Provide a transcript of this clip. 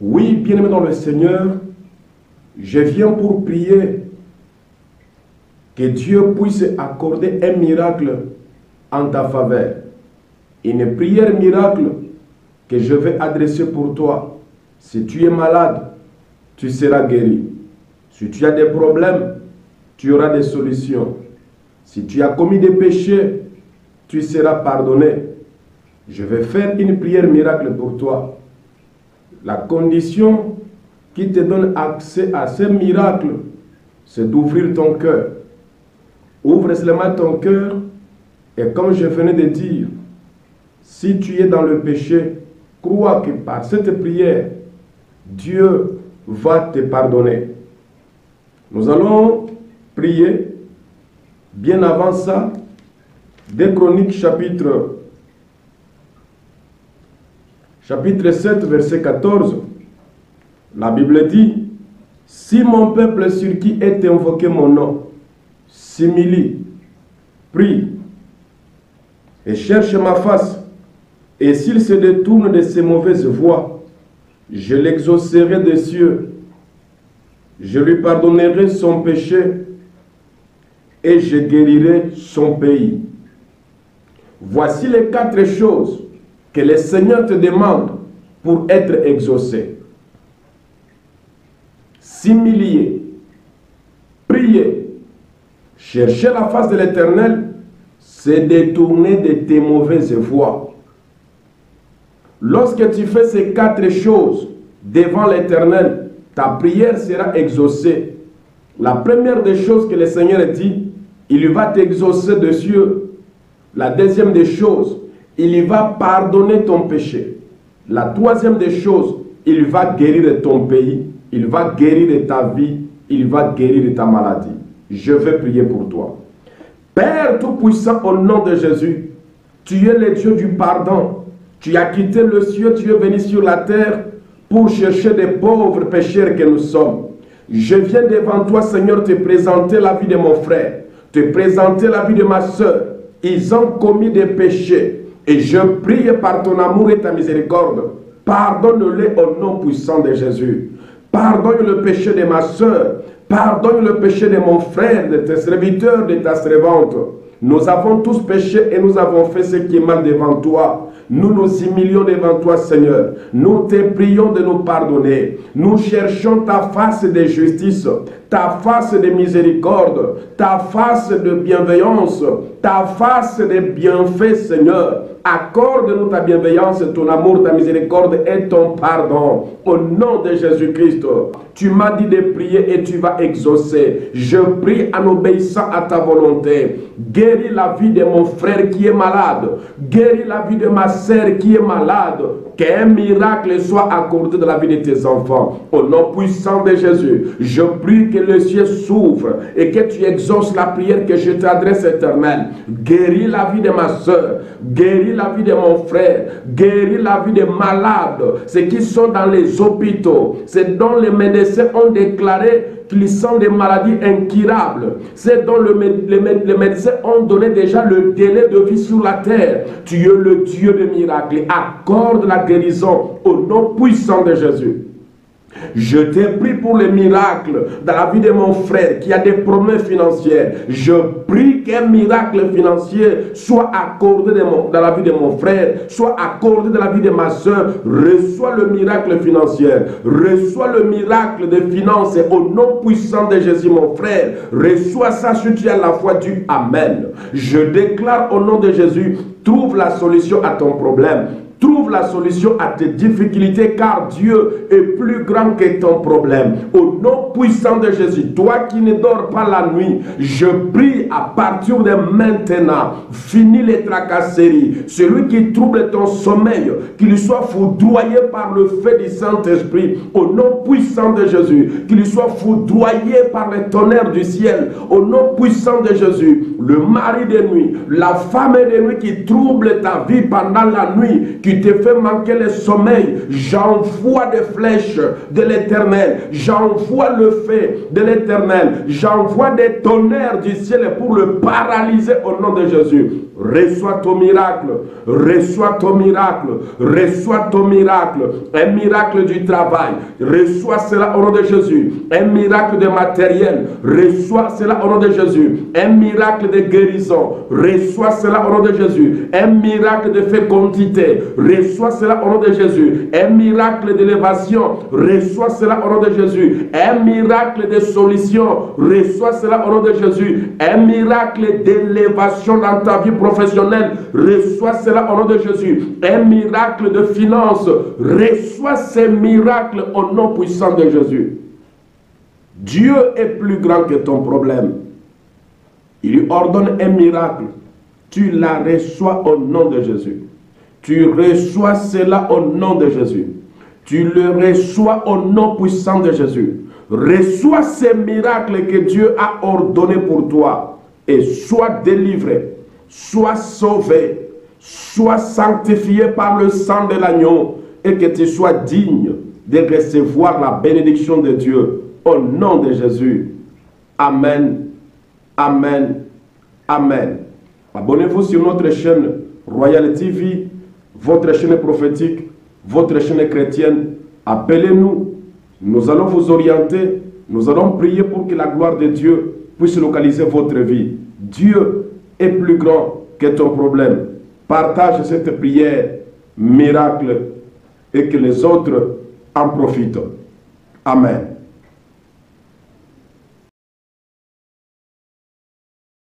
Oui, bien-aimé dans le Seigneur, je viens pour prier que Dieu puisse accorder un miracle en ta faveur. Une prière miracle que je vais adresser pour toi. Si tu es malade, tu seras guéri. Si tu as des problèmes, tu auras des solutions. Si tu as commis des péchés, tu seras pardonné. Je vais faire une prière miracle pour toi. La condition qui te donne accès à ce miracle, c'est d'ouvrir ton cœur. Ouvre seulement ton cœur et comme je venais de dire, si tu es dans le péché, crois que par cette prière, Dieu va te pardonner. Nous allons prier. Bien avant ça, 2 Chroniques chapitre 7, verset 14, la Bible dit, « Si mon peuple sur qui est invoqué mon nom, s'humilie, prie, et cherche ma face, et s'il se détourne de ses mauvaises voies, je l'exaucerai des cieux, je lui pardonnerai son péché, et je guérirai son pays. » Voici les 4 choses que le Seigneur te demande pour être exaucé. S'humilier, prier, chercher la face de l'Éternel, se détourner de tes mauvaises voies. Lorsque tu fais ces 4 choses devant l'Éternel, ta prière sera exaucée. La première des choses que le Seigneur dit, il va t'exaucer des cieux. La deuxième des choses, il va pardonner ton péché. La troisième des choses, il va guérir ton pays, il va guérir ta vie, il va guérir ta maladie. Je vais prier pour toi. Père Tout-Puissant, au nom de Jésus, tu es le Dieu du pardon. Tu as quitté le ciel, tu es venu sur la terre pour chercher des pauvres pécheurs que nous sommes. Je viens devant toi, Seigneur, te présenter la vie de mon frère, te présenter la vie de ma soeur. Ils ont commis des péchés. Et je prie par ton amour et ta miséricorde. Pardonne-les au nom puissant de Jésus. Pardonne le péché de ma soeur. Pardonne le péché de mon frère, de tes serviteurs, de ta servante. Nous avons tous péché et nous avons fait ce qui est mal devant toi. Nous nous humilions devant toi, Seigneur. Nous te prions de nous pardonner. Nous cherchons ta face de justice, ta face de miséricorde, ta face de bienveillance, ta face de bienfait, Seigneur. Accorde-nous ta bienveillance, ton amour, ta miséricorde et ton pardon. Au nom de Jésus-Christ, tu m'as dit de prier et tu vas exaucer. Je prie en obéissant à ta volonté. Guéris la vie de mon frère qui est malade. Guéris la vie de ma sœur qui est malade. Qu'un miracle soit accordé dans la vie de tes enfants. Au nom puissant de Jésus, je prie que le ciel s'ouvre et que tu exauces la prière que je t'adresse, Éternel. Guéris la vie de ma soeur. Guéris la vie de mon frère. Guéris la vie des malades. Ceux qui sont dans les hôpitaux. Ceux dont les médecins ont déclaré qu'ils sont des maladies incurables. C'est dont les médecins ont donné déjà le délai de vie sur la terre. Tu es le Dieu de miracles. Accorde la guérison au nom puissant de Jésus. Je te prie pour les miracles dans la vie de mon frère qui a des problèmes financiers. Je prie qu'un miracle financier soit accordé dans la vie de mon frère, soit accordé dans la vie de ma soeur. Reçois le miracle financier. Reçois le miracle de finances au nom puissant de Jésus, mon frère. Reçois ça si tu as la foi du Amen. Je déclare au nom de Jésus, trouve la solution à ton problème. Trouve la solution à tes difficultés car Dieu est plus grand que ton problème. Au nom puissant de Jésus, toi qui ne dors pas la nuit, je prie à partir de maintenant, finis les tracasseries. Celui qui trouble ton sommeil, qu'il soit foudroyé par le feu du Saint-Esprit. Au nom puissant de Jésus, qu'il soit foudroyé par le tonnerre du ciel. Au nom puissant de Jésus, le mari de nuit, la femme de nuit qui trouble ta vie pendant la nuit, qui tu te fais manquer le sommeil, j'envoie des flèches de l'Éternel, j'envoie le feu de l'Éternel, j'envoie des tonnerres du ciel pour le paralyser au nom de Jésus. Reçois ton miracle, reçois ton miracle, reçois ton miracle, un miracle du travail, reçois cela au nom de Jésus, un miracle de matériel, reçois cela au nom de Jésus, un miracle de guérison, reçois cela au nom de Jésus, un miracle de fécondité, reçois cela au nom de Jésus, un miracle d'élévation, reçois cela au nom de Jésus, un miracle de solution, reçois cela au nom de Jésus, un miracle d'élévation dans ta vie professionnelle, reçois cela au nom de Jésus, un miracle de finance, reçois ces miracles au nom puissant de Jésus. Dieu est plus grand que ton problème. Il lui ordonne un miracle. Tu la reçois au nom de Jésus. Tu reçois cela au nom de Jésus. Tu le reçois au nom puissant de Jésus. Reçois ces miracles que Dieu a ordonnés pour toi et sois délivré, sois sauvé, sois sanctifié par le sang de l'agneau et que tu sois digne de recevoir la bénédiction de Dieu au nom de Jésus. Amen. Amen. Amen. Abonnez-vous sur notre chaîne Royal TV, votre chaîne prophétique, votre chaîne chrétienne. Appelez-nous. Nous allons vous orienter. Nous allons prier pour que la gloire de Dieu puisse localiser votre vie. Dieu est plus grand que ton problème. Partage cette prière miracle et que les autres en profitent. Amen.